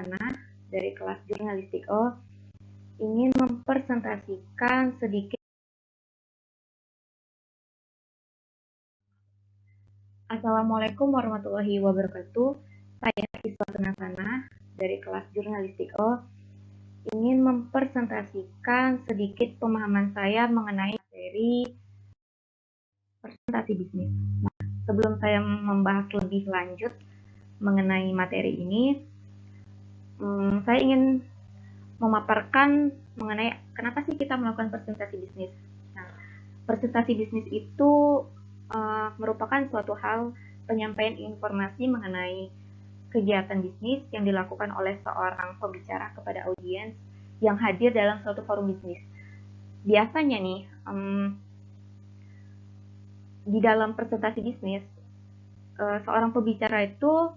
Sana dari kelas Jurnalistik O ingin mempresentasikan sedikit. Assalamualaikum warahmatullahi wabarakatuh. Saya Iswa Sana dari kelas Jurnalistik O ingin mempresentasikan sedikit pemahaman saya mengenai materi presentasi bisnis. Nah, sebelum saya membahas lebih lanjut mengenai materi ini, saya ingin memaparkan mengenai kenapa sih kita melakukan presentasi bisnis. Nah, presentasi bisnis itu merupakan suatu hal penyampaian informasi mengenai kegiatan bisnis yang dilakukan oleh seorang pembicara kepada audiens yang hadir dalam suatu forum bisnis. Biasanya nih, di dalam presentasi bisnis, seorang pembicara itu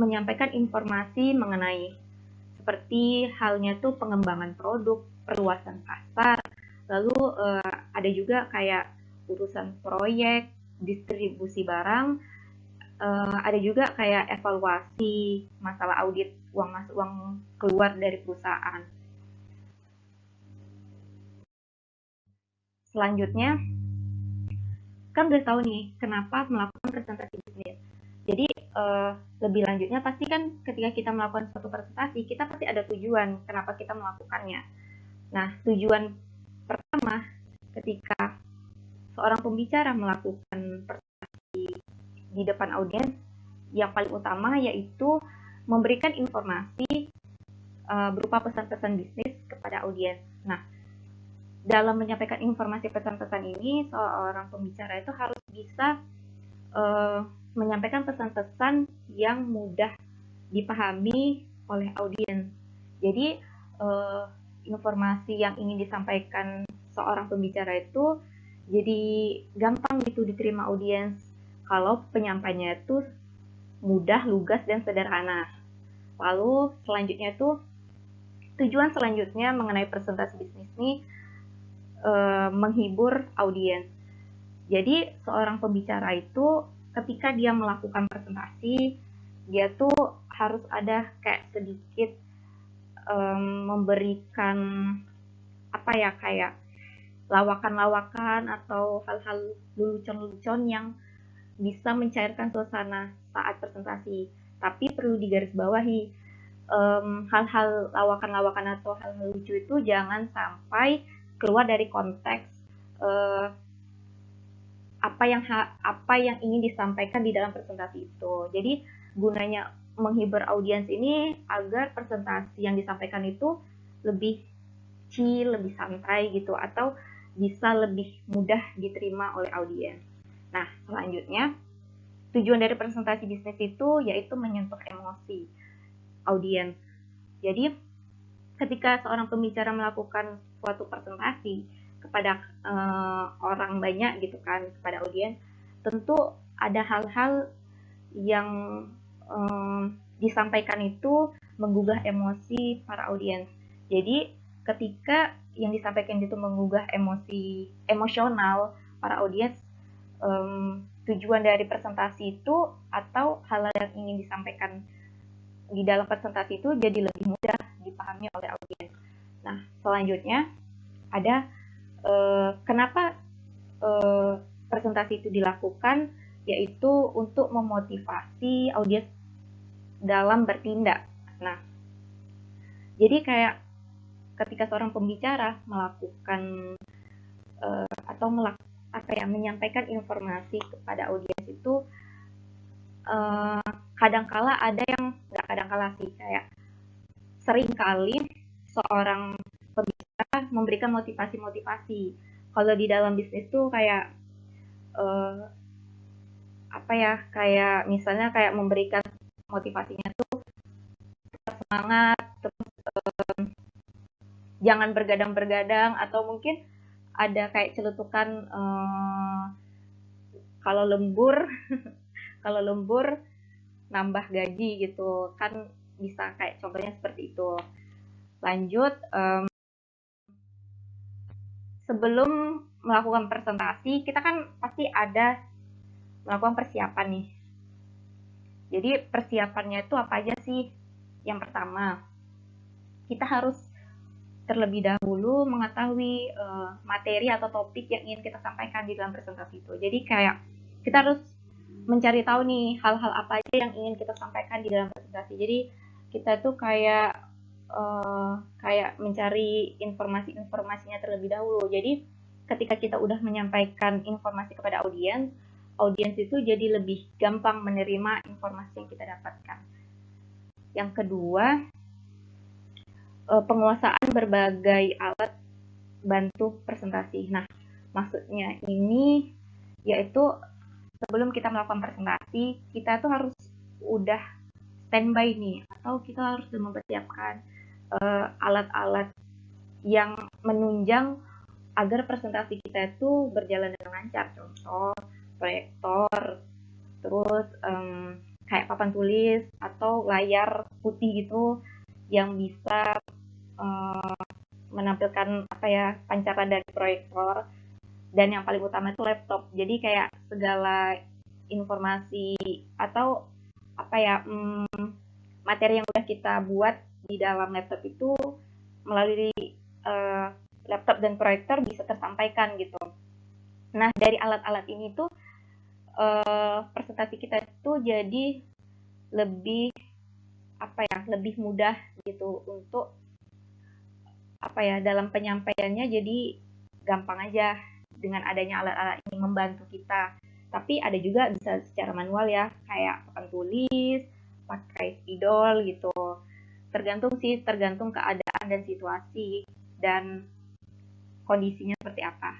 menyampaikan informasi mengenai seperti halnya tuh pengembangan produk, perluasan pasar, lalu ada juga kayak urusan proyek, distribusi barang, ada juga kayak evaluasi masalah audit uang masuk uang keluar dari perusahaan. Selanjutnya, kan udah tahu nih kenapa melakukan presentasi bisnis. Jadi lebih lanjutnya pasti kan ketika kita melakukan suatu presentasi, kita pasti ada tujuan kenapa kita melakukannya. Nah, tujuan pertama ketika seorang pembicara melakukan presentasi di depan audiens, yang paling utama yaitu memberikan informasi berupa pesan-pesan bisnis kepada audiens. Nah, dalam menyampaikan informasi pesan-pesan ini, seorang pembicara itu harus bisa menyampaikan pesan-pesan yang mudah dipahami oleh audiens. Jadi informasi yang ingin disampaikan seorang pembicara itu jadi gampang gitu diterima audiens kalau penyampaiannya itu mudah, lugas, dan sederhana. Lalu selanjutnya itu tujuan selanjutnya mengenai presentasi bisnis ini menghibur audiens. Jadi seorang pembicara itu ketika dia melakukan presentasi, dia tuh harus ada kayak sedikit memberikan apa ya, kayak lawakan-lawakan atau hal-hal lelucon-lelucon yang bisa mencairkan suasana saat presentasi. Tapi perlu digarisbawahi, hal-hal lawakan-lawakan atau hal-hal lucu itu jangan sampai keluar dari konteks apa yang ingin disampaikan di dalam presentasi itu. Jadi gunanya menghibur audiens ini agar presentasi yang disampaikan itu lebih chill, lebih santai gitu, atau bisa lebih mudah diterima oleh audiens. Nah, selanjutnya tujuan dari presentasi bisnis itu yaitu menyentuh emosi audiens. Jadi ketika seorang pembicara melakukan suatu presentasi kepada orang banyak gitu kan, kepada audiens, tentu ada hal-hal yang disampaikan itu menggugah emosi para audiens. Jadi ketika yang disampaikan itu menggugah emosional para audiens, tujuan dari presentasi itu atau hal yang ingin disampaikan di dalam presentasi itu jadi lebih mudah dipahami oleh audiens. Nah, selanjutnya ada kenapa presentasi itu dilakukan, yaitu untuk memotivasi audiens dalam bertindak. Nah, jadi kayak ketika seorang pembicara melakukan atau menyampaikan informasi kepada audiens itu kadangkala ada yang nggak kadangkala sih, kayak seringkali seorang pembicara memberikan motivasi-motivasi. Kalau di dalam bisnis tuh kayak kayak misalnya kayak memberikan motivasinya tuh semangat, terus jangan bergadang-bergadang, atau mungkin ada kayak celetukan kalau lembur kalau lembur nambah gaji gitu kan, bisa kayak contohnya seperti itu. Lanjut, sebelum melakukan presentasi kita kan pasti ada melakukan persiapan nih. Jadi persiapannya itu apa aja sih? Yang pertama, kita harus terlebih dahulu mengetahui materi atau topik yang ingin kita sampaikan di dalam presentasi itu. Jadi kayak kita harus mencari tahu nih hal-hal apa aja yang ingin kita sampaikan di dalam presentasi. Jadi kita tuh kayak mencari informasinya terlebih dahulu. Jadi ketika kita udah menyampaikan informasi kepada audiens itu jadi lebih gampang menerima informasi yang kita dapatkan. Yang kedua, penguasaan berbagai alat bantu presentasi. Nah, maksudnya ini yaitu sebelum kita melakukan presentasi, kita tuh harus udah standby nih, atau kita harus mempersiapkan alat-alat yang menunjang agar presentasi kita itu berjalan dengan lancar. Contoh, proyektor, terus kayak papan tulis atau layar putih gitu yang bisa menampilkan pancaran dari proyektor, dan yang paling utama itu laptop. Jadi kayak segala informasi atau materi yang udah kita buat di dalam laptop itu melalui laptop dan proyektor bisa tersampaikan gitu. Nah, dari alat-alat ini tuh presentasi kita itu jadi lebih mudah gitu untuk dalam penyampaiannya, jadi gampang aja dengan adanya alat-alat ini membantu kita. Tapi ada juga bisa secara manual ya, kayak papan tulis, pakai spidol gitu. Tergantung keadaan dan situasi dan kondisinya seperti apa.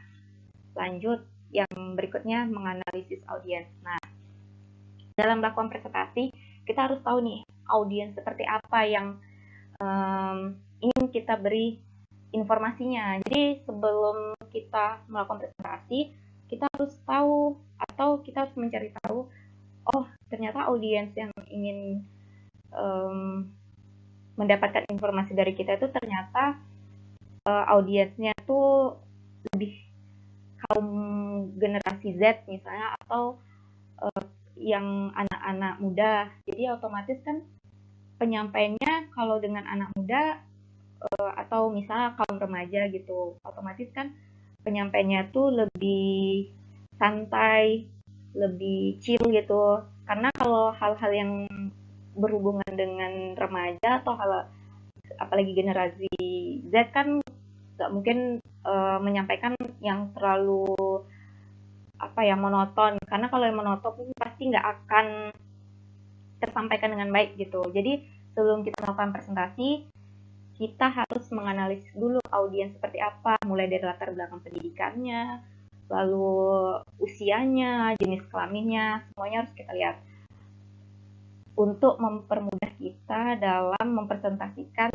Lanjut, yang berikutnya menganalisis audiens. Nah, dalam melakukan presentasi kita harus tahu nih audiens seperti apa yang ingin kita beri informasinya. Jadi sebelum kita melakukan presentasi, kita harus tahu atau kita harus mencari tahu, oh ternyata audiens yang ingin mendapatkan informasi dari kita itu ternyata audiensnya tuh lebih kaum generasi Z misalnya, atau yang anak-anak muda. Jadi otomatis kan penyampaiannya kalau dengan anak muda atau misalnya kaum remaja gitu, otomatis kan penyampaiannya tuh lebih santai, lebih chill gitu. Karena kalau hal-hal yang berhubungan dengan remaja atau apalagi generasi Z kan nggak mungkin menyampaikan yang terlalu monoton, karena kalau yang monoton pasti nggak akan tersampaikan dengan baik gitu. Jadi sebelum kita melakukan presentasi, kita harus menganalisis dulu audiens seperti apa, mulai dari latar belakang pendidikannya, lalu usianya, jenis kelaminnya, semuanya harus kita lihat untuk mempermudah kita dalam mempresentasikan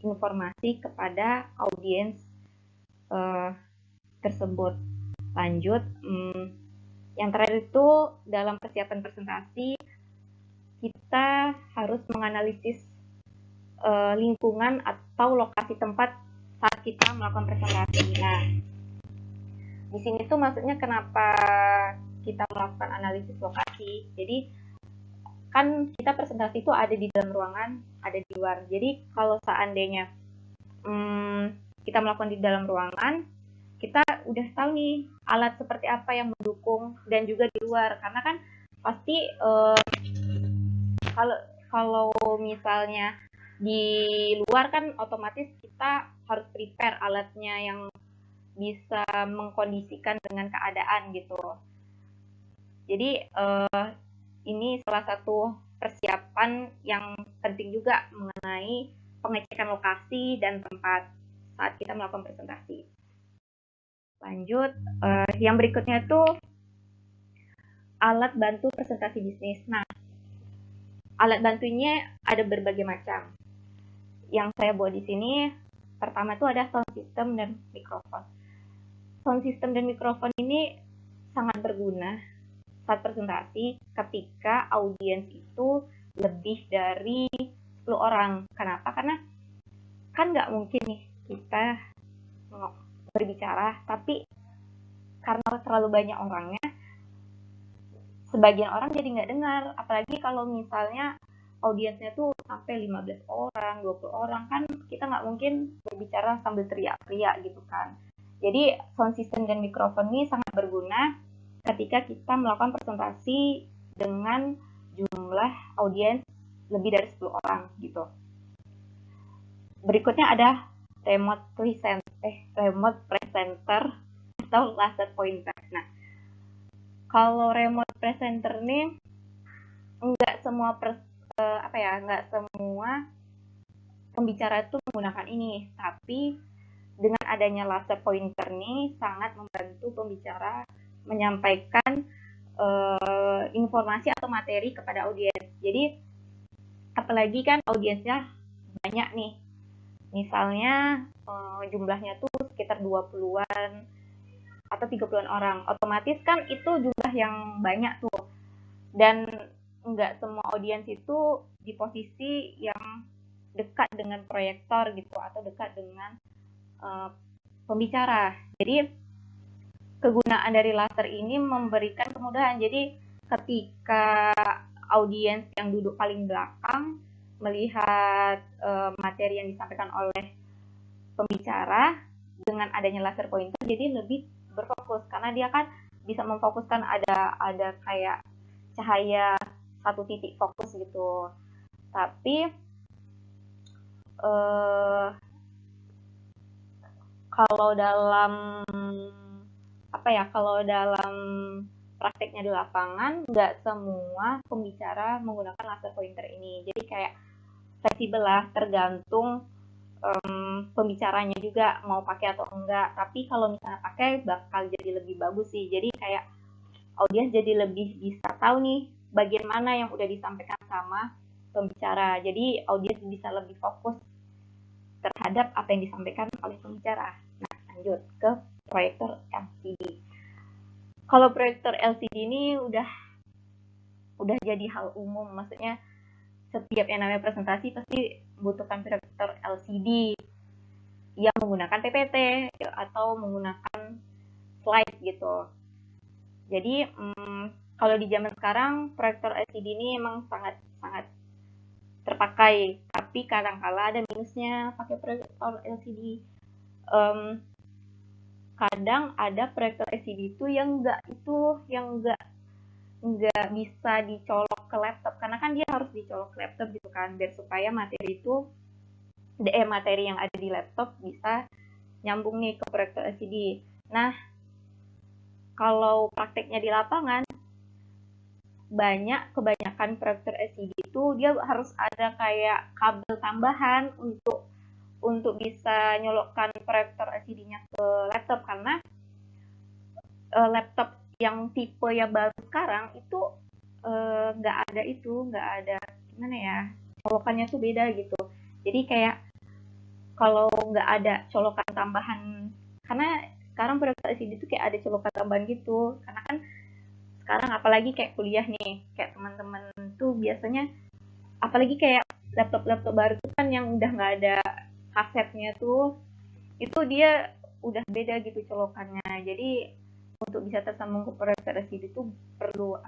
informasi kepada audiens tersebut. Lanjut, yang terakhir itu dalam persiapan presentasi kita harus menganalisis lingkungan atau lokasi tempat saat kita melakukan presentasi. Nah, di sini tuh maksudnya kenapa kita melakukan analisis lokasi. Jadi kan kita presentasi itu ada di dalam ruangan, ada di luar. Jadi kalau seandainya kita melakukan di dalam ruangan, kita udah tahu nih alat seperti apa yang mendukung, dan juga di luar. Karena kan pasti kalau misalnya di luar kan otomatis kita harus prepare alatnya yang bisa mengkondisikan dengan keadaan gitu. Jadi ini salah satu persiapan yang penting juga mengenai pengecekan lokasi dan tempat saat kita melakukan presentasi. Lanjut, yang berikutnya itu alat bantu presentasi bisnis. Nah, alat bantunya ada berbagai macam. Yang saya buat di sini, pertama itu ada sound system dan mikrofon. Sound system dan mikrofon ini sangat berguna saat presentasi ketika audiens itu lebih dari 10 orang. Kenapa? Karena kan nggak mungkin nih kita berbicara, tapi karena terlalu banyak orangnya, sebagian orang jadi nggak dengar. Apalagi kalau misalnya audiensnya tuh sampai 15 orang, 20 orang, kan kita nggak mungkin berbicara sambil teriak-teriak gitu kan. Jadi sound system dan mikrofon ini sangat berguna ketika kita melakukan presentasi dengan jumlah audiens lebih dari 10 orang gitu. Berikutnya ada remote presenter atau laser pointer. Nah, kalau remote presenter nih nggak semua pembicara itu menggunakan ini, tapi dengan adanya laser pointer nih sangat membantu pembicara menyampaikan informasi atau materi kepada audiens. Jadi apalagi kan audiensnya banyak nih, misalnya jumlahnya tuh sekitar 20-an atau 30-an orang, otomatis kan itu jumlah yang banyak tuh, dan nggak semua audiens itu di posisi yang dekat dengan proyektor gitu atau dekat dengan pembicara. Jadi kegunaan dari laser ini memberikan kemudahan. Jadi ketika audiens yang duduk paling belakang melihat materi yang disampaikan oleh pembicara dengan adanya laser pointer, jadi lebih berfokus karena dia kan bisa memfokuskan ada kayak cahaya satu titik fokus gitu. Tapi kalau dalam prakteknya di lapangan nggak semua pembicara menggunakan laser pointer ini. Jadi kayak fleksibel lah, tergantung pembicaranya juga mau pakai atau enggak. Tapi kalau misalnya pakai bakal jadi lebih bagus sih. Jadi kayak audiens jadi lebih bisa tahu nih bagian mana yang udah disampaikan sama pembicara. Jadi audiens bisa lebih fokus terhadap apa yang disampaikan oleh pembicara. Nah, lanjut ke proyektor LCD. Kalau proyektor LCD ini udah jadi hal umum, maksudnya setiap yang namanya presentasi pasti membutuhkan proyektor LCD yang menggunakan PPT atau menggunakan slide gitu. Jadi kalau di zaman sekarang proyektor LCD ini emang sangat terpakai, tapi kadang-kala ada minusnya pakai proyektor LCD. Kadang ada proyektor LCD itu yang nggak bisa dicolok ke laptop, karena kan dia harus dicolok ke laptop gitu kan, biar supaya materi yang ada di laptop bisa nyambung nih ke proyektor LCD. Nah, kalau prakteknya di lapangan, kebanyakan proyektor LCD itu dia harus ada kayak kabel tambahan untuk bisa nyolokkan proyektor LCD-nya ke laptop, karena laptop yang tipe yang baru sekarang itu nggak ada gimana ya, colokannya tuh beda gitu. Jadi kayak kalau nggak ada colokan tambahan, karena sekarang proyektor LCD itu kayak ada colokan tambahan gitu, karena kan sekarang apalagi kayak kuliah nih, kayak teman-teman tuh biasanya apalagi kayak laptop baru tuh kan yang udah nggak ada kasetnya tuh, itu dia udah beda gitu colokannya. Jadi untuk bisa tersambung ke proyektor LCD itu perlu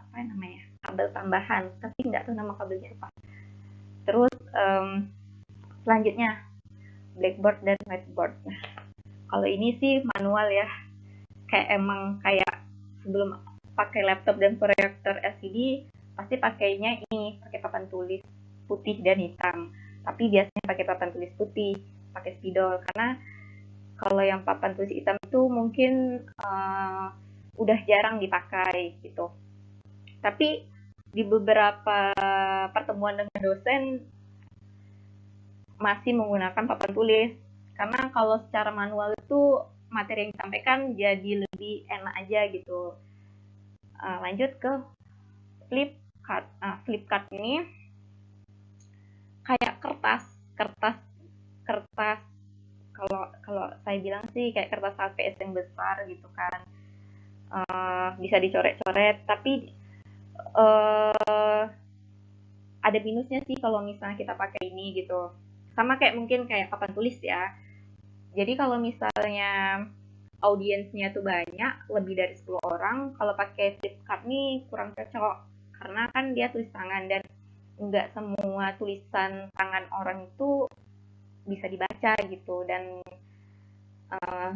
kabel tambahan, tapi nggak tahu nama kabelnya apa. Terus selanjutnya blackboard dan whiteboard. Nah, kalau ini sih manual ya, kayak sebelum pakai laptop dan proyektor LCD pasti pakainya ini, pakai papan tulis putih dan hitam. Tapi biasanya pakai papan tulis putih, pakai spidol, karena kalau yang papan tulis hitam itu mungkin udah jarang dipakai gitu. Tapi di beberapa pertemuan dengan dosen masih menggunakan papan tulis, karena kalau secara manual itu materi yang disampaikan jadi lebih enak aja gitu. Lanjut ke flip card. Flip card ini kayak kertas kalau saya bilang sih kayak kertas HVS yang besar gitu kan. Bisa dicoret-coret, tapi ada minusnya sih kalau misalnya kita pakai ini gitu. Sama mungkin kayak papan tulis ya. Jadi kalau misalnya audiensnya tuh banyak, lebih dari 10 orang, kalau pakai flip card nih kurang cocok, karena kan dia tulis tangan dan nggak semua tulisan tangan orang itu bisa dibaca gitu dan uh,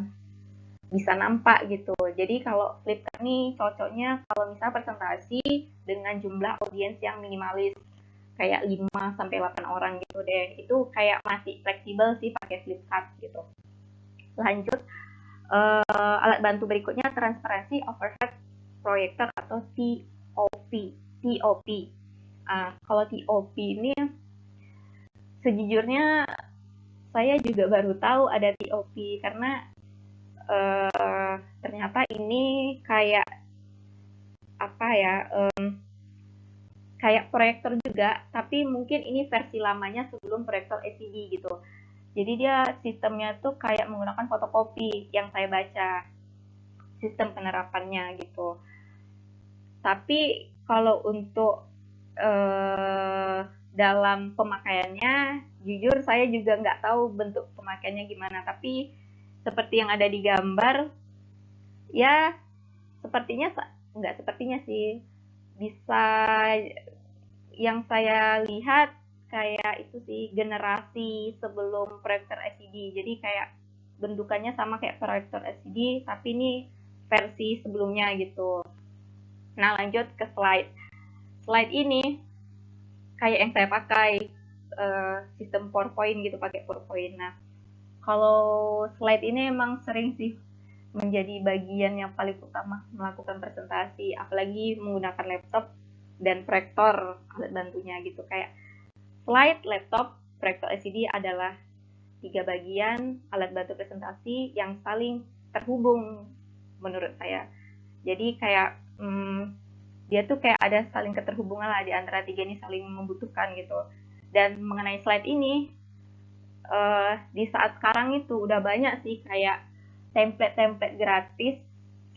bisa nampak gitu. Jadi kalau Flipkart nih cocoknya kalau misalnya presentasi dengan jumlah audiens yang minimalis kayak 5 sampai 8 orang gitu deh. Itu kayak masih fleksibel sih pakai Flipkart gitu. Lanjut alat bantu berikutnya transparency overhead projector atau TOP. TOP. Kalau TOP ini sejujurnya saya juga baru tahu ada TOP karena ternyata ini kayak apa ya kayak proyektor juga, tapi mungkin ini versi lamanya sebelum proyektor LCD gitu. Jadi dia sistemnya tuh kayak menggunakan fotokopi yang saya baca sistem penerapannya gitu. Tapi kalau untuk dalam pemakaiannya, jujur saya juga nggak tahu bentuk pemakaiannya gimana. Tapi seperti yang ada di gambar, ya sepertinya nggak sepertinya sih bisa yang saya lihat kayak itu sih generasi sebelum proyektor LCD. Jadi kayak bentukannya sama kayak proyektor LCD tapi ini versi sebelumnya gitu. Nah, lanjut ke slide. Slide ini kayak yang saya pakai sistem PowerPoint gitu, pakai PowerPoint. Nah, kalau slide ini emang sering sih menjadi bagian yang paling utama melakukan presentasi, apalagi menggunakan laptop dan proyektor alat bantunya gitu. Kayak slide, laptop, proyektor LCD adalah 3 bagian alat bantu presentasi yang saling terhubung menurut saya. Jadi kayak dia tuh kayak ada saling keterhubungan lah di antara 3 ini, saling membutuhkan gitu. Dan mengenai slide ini, di saat sekarang itu udah banyak sih kayak template-template gratis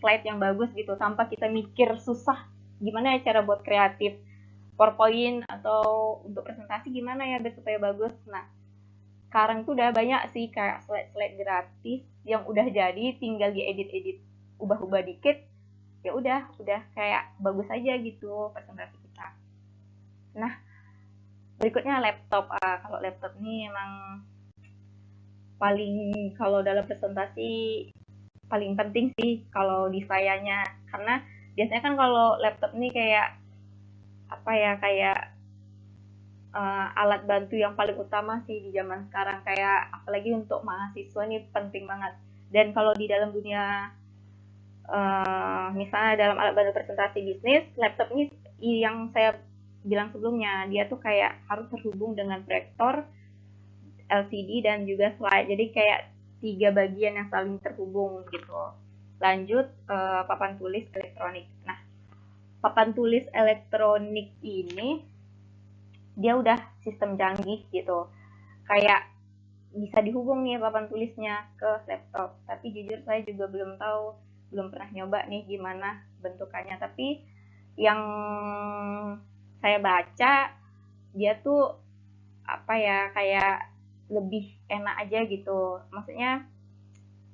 slide yang bagus gitu tanpa kita mikir susah gimana ya cara buat kreatif PowerPoint atau untuk presentasi gimana ya biar supaya bagus. Nah, sekarang tuh udah banyak sih kayak slide-slide gratis yang udah jadi, tinggal diedit-edit, ubah-ubah dikit, ya udah kayak bagus aja gitu presentasi kita. Nah, berikutnya laptop. Kalau laptop ini emang paling kalau dalam presentasi paling penting sih kalau di sayanya, karena biasanya kan kalau laptop ini kayak apa ya kayak alat bantu yang paling utama sih di zaman sekarang, kayak apalagi untuk mahasiswa ini penting banget. Dan kalau di dalam dunia misalnya dalam alat bantu presentasi bisnis, laptop ini yang saya bilang sebelumnya, dia tuh kayak harus terhubung dengan proyektor, LCD, dan juga slide. Jadi kayak 3 bagian yang saling terhubung gitu. Lanjut papan tulis elektronik. Nah, papan tulis elektronik ini dia udah sistem canggih gitu. Kayak bisa dihubung nih papan tulisnya ke laptop. Tapi jujur saya juga belum tahu, belum pernah nyoba nih gimana bentukannya. Tapi yang saya baca dia tuh apa ya kayak lebih enak aja gitu. Maksudnya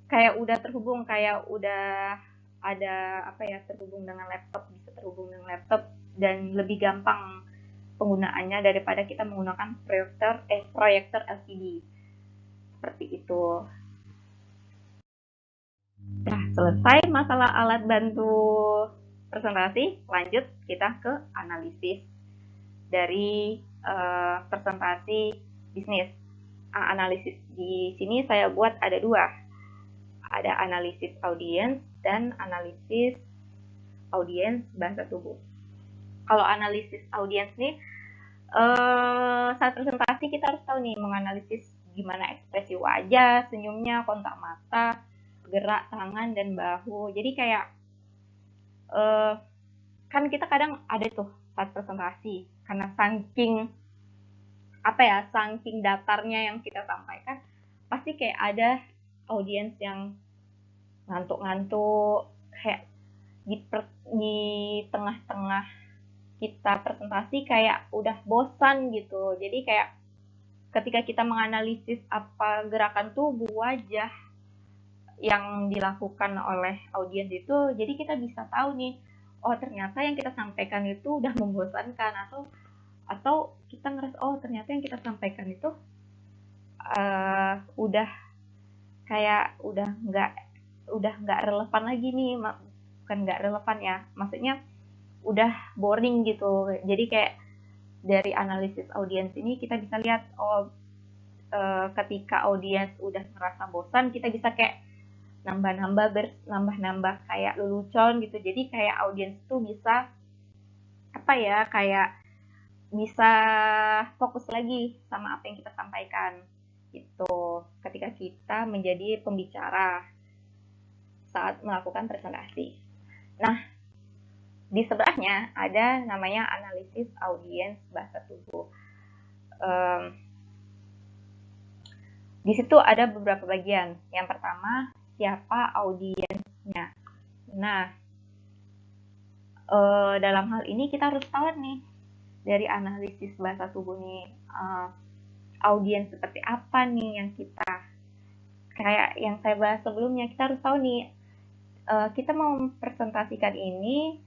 kayak udah terhubung, kayak udah ada apa ya terhubung dengan laptop, bisa terhubung dengan laptop dan lebih gampang penggunaannya daripada kita menggunakan proyektor LCD seperti itu. Nah, selesai masalah alat bantu presentasi, lanjut kita ke analisis dari presentasi bisnis. Analisis di sini saya buat ada 2. Ada analisis audiens dan analisis audiens bahasa tubuh. Kalau analisis audiens nih, saat presentasi kita harus tahu nih menganalisis gimana ekspresi wajah, senyumnya, kontak mata, gerak tangan dan bahu. Jadi kayak kan kita kadang ada tuh saat presentasi karena saking apa ya saking datarnya yang kita sampaikan, pasti kayak ada audiens yang ngantuk-ngantuk, kayak di tengah-tengah kita presentasi kayak udah bosan gitu. Jadi kayak ketika kita menganalisis apa gerakan tubuh, wajah yang dilakukan oleh audiens itu, jadi kita bisa tahu nih, oh ternyata yang kita sampaikan itu udah membosankan atau kita ngerasa oh ternyata yang kita sampaikan itu udah kayak udah nggak relevan lagi nih, bukan nggak relevan ya, maksudnya udah boring gitu. Jadi kayak dari analisis audiens ini kita bisa lihat ketika audiens udah merasa bosan, kita bisa kayak nambah kayak lelucon gitu. Jadi kayak audiens tuh bisa apa ya, kayak bisa fokus lagi sama apa yang kita sampaikan gitu ketika kita menjadi pembicara saat melakukan presentasi. Nah, di sebelahnya ada namanya analisis audiens bahasa tubuh. Di situ ada beberapa bagian. Yang pertama, siapa audiensnya. Nah, dalam hal ini kita harus tahu nih dari analisis bahasa tubuh nih, audiens seperti apa nih yang kita, kayak yang saya bahas sebelumnya, kita harus tahu nih kita mau mempresentasikan ini,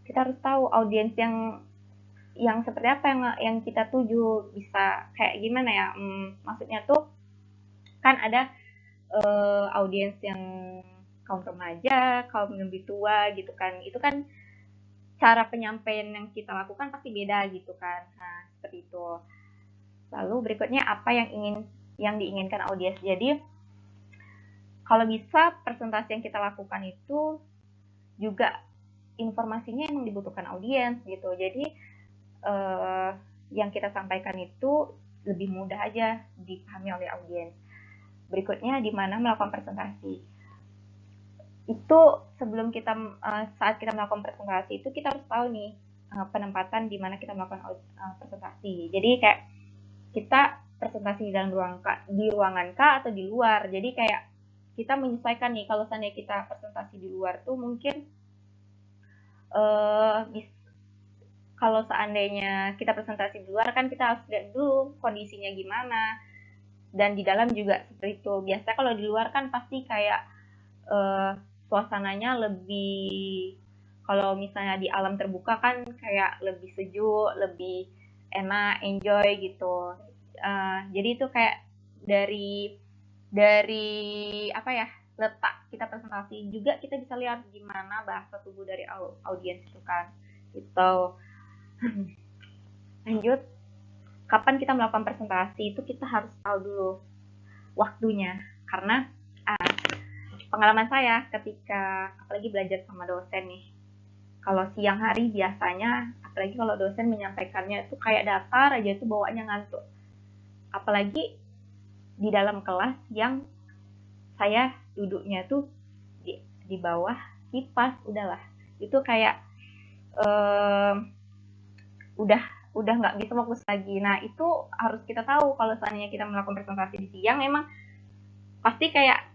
kita harus tahu audiens yang seperti apa yang kita tuju. Bisa kayak gimana ya, maksudnya tuh kan ada audiens yang kaum remaja, kaum lebih tua gitu kan, itu kan cara penyampaian yang kita lakukan pasti beda gitu kan. Nah, seperti itu. Lalu berikutnya apa yang diinginkan audiens. Jadi kalau bisa presentasi yang kita lakukan itu juga informasinya yang dibutuhkan audiens gitu. Jadi yang kita sampaikan itu lebih mudah aja dipahami oleh audiens. Berikutnya di mana melakukan presentasi. Itu sebelum kita saat kita melakukan presentasi itu kita harus tahu nih penempatan di mana kita melakukan presentasi. Jadi kayak kita presentasi di dalam ruangan kah atau di luar. Jadi kayak kita menyesuaikan nih, kalau seandainya kita presentasi di luar tuh mungkin kalau seandainya kita presentasi di luar kan kita harus lihat dulu kondisinya gimana, dan di dalam juga seperti itu. Biasanya kalau di luar kan pasti kayak suasananya lebih, kalau misalnya di alam terbuka kan kayak lebih sejuk, lebih enak, enjoy gitu. Jadi itu kayak dari apa ya, letak kita presentasi juga kita bisa lihat gimana bahasa tubuh dari audiens itu kan gitu. Lanjut, kapan kita melakukan presentasi itu kita harus tahu dulu waktunya, karena pengalaman saya ketika apalagi belajar sama dosen nih, kalau siang hari biasanya, apalagi kalau dosen menyampaikannya itu kayak datar aja, itu bawaannya ngantuk. Apalagi di dalam kelas yang saya duduknya tuh di bawah kipas, udahlah itu kayak udah nggak bisa fokus lagi. Nah, itu harus kita tahu kalau seandainya kita melakukan presentasi di siang, memang pasti kayak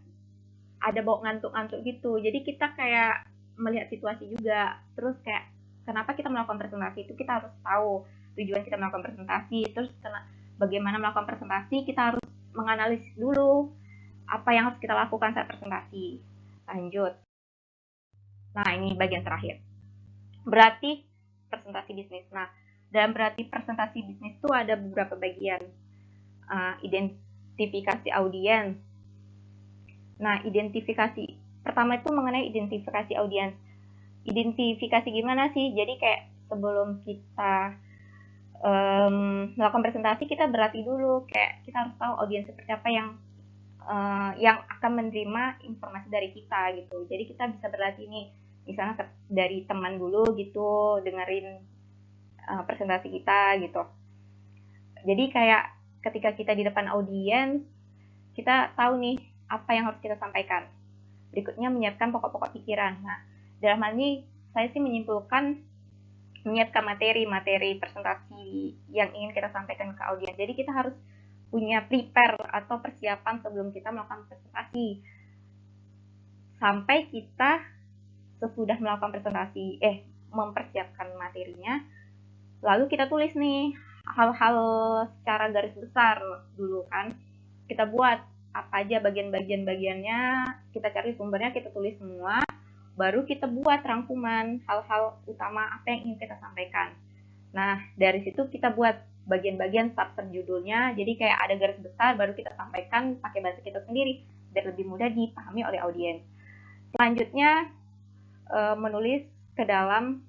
ada bau ngantuk-ngantuk gitu. Jadi kita kayak melihat situasi juga. Terus kayak kenapa kita melakukan presentasi itu kita harus tahu tujuan kita melakukan presentasi. Terus bagaimana melakukan presentasi, kita harus menganalisis dulu apa yang harus kita lakukan saat presentasi. Lanjut. Nah, ini bagian terakhir. Berarti presentasi bisnis. Nah, dalam berarti presentasi bisnis itu ada beberapa bagian. Identifikasi audiens. Nah, identifikasi pertama itu mengenai identifikasi audiens. Identifikasi gimana sih? Jadi kayak sebelum kita melakukan presentasi, kita berlatih dulu, kayak kita harus tahu audiens seperti apa yang akan menerima informasi dari kita gitu. Jadi kita bisa berlatih nih, misalnya dari teman dulu gitu, dengerin presentasi kita gitu. Jadi kayak ketika kita di depan audiens, kita tahu nih apa yang harus kita sampaikan. Berikutnya menyiapkan pokok-pokok pikiran. Nah, dalam hal ini saya sih menyimpulkan menyiapkan materi presentasi yang ingin kita sampaikan ke audiens. Jadi kita harus punya prepare atau persiapan sebelum kita melakukan presentasi. Sampai kita sesudah melakukan presentasi, mempersiapkan materinya, lalu kita tulis nih hal-hal secara garis besar dulu kan. Kita buat apa aja bagian-bagiannya, kita cari sumbernya, kita tulis semua, baru kita buat rangkuman hal-hal utama apa yang ingin kita sampaikan. Nah, dari situ kita buat bagian-bagian sub terjudulnya. Jadi kayak ada garis besar, baru kita sampaikan pakai bahasa kita sendiri biar lebih mudah dipahami oleh audiens. Selanjutnya menulis ke dalam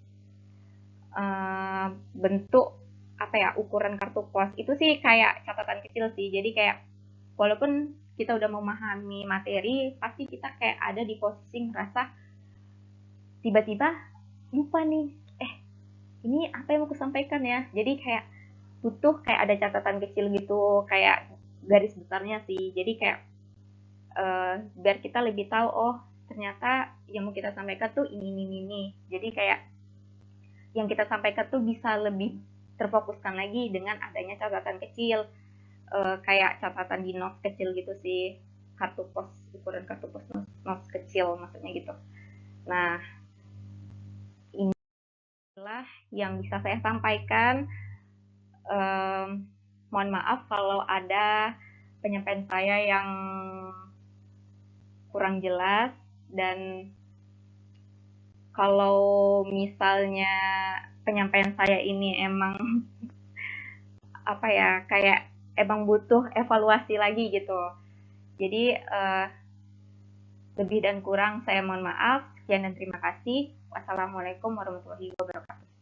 bentuk apa ya, ukuran kartu pos. Itu sih kayak catatan kecil sih. Jadi kayak walaupun kita udah memahami materi, pasti kita kayak ada di posisi ngerasa tiba-tiba lupa nih, ini apa yang mau aku sampaikan ya. Jadi kayak butuh kayak ada catatan kecil gitu, kayak garis besarnya sih. Jadi kayak biar kita lebih tahu, oh ternyata yang mau kita sampaikan tuh ini. Jadi kayak yang kita sampaikan tuh bisa lebih terfokuskan lagi dengan adanya catatan kecil, kayak catatan di notes kecil gitu sih, kartu pos, ukuran kartu pos notes kecil maksudnya gitu. Nah, inilah yang bisa saya sampaikan. Mohon maaf kalau ada penyampaian saya yang kurang jelas, dan kalau misalnya penyampaian saya ini emang apa ya, kayak emang butuh evaluasi lagi gitu. Jadi lebih dan kurang saya mohon maaf. Sekian dan terima kasih. Wassalamualaikum warahmatullahi wabarakatuh.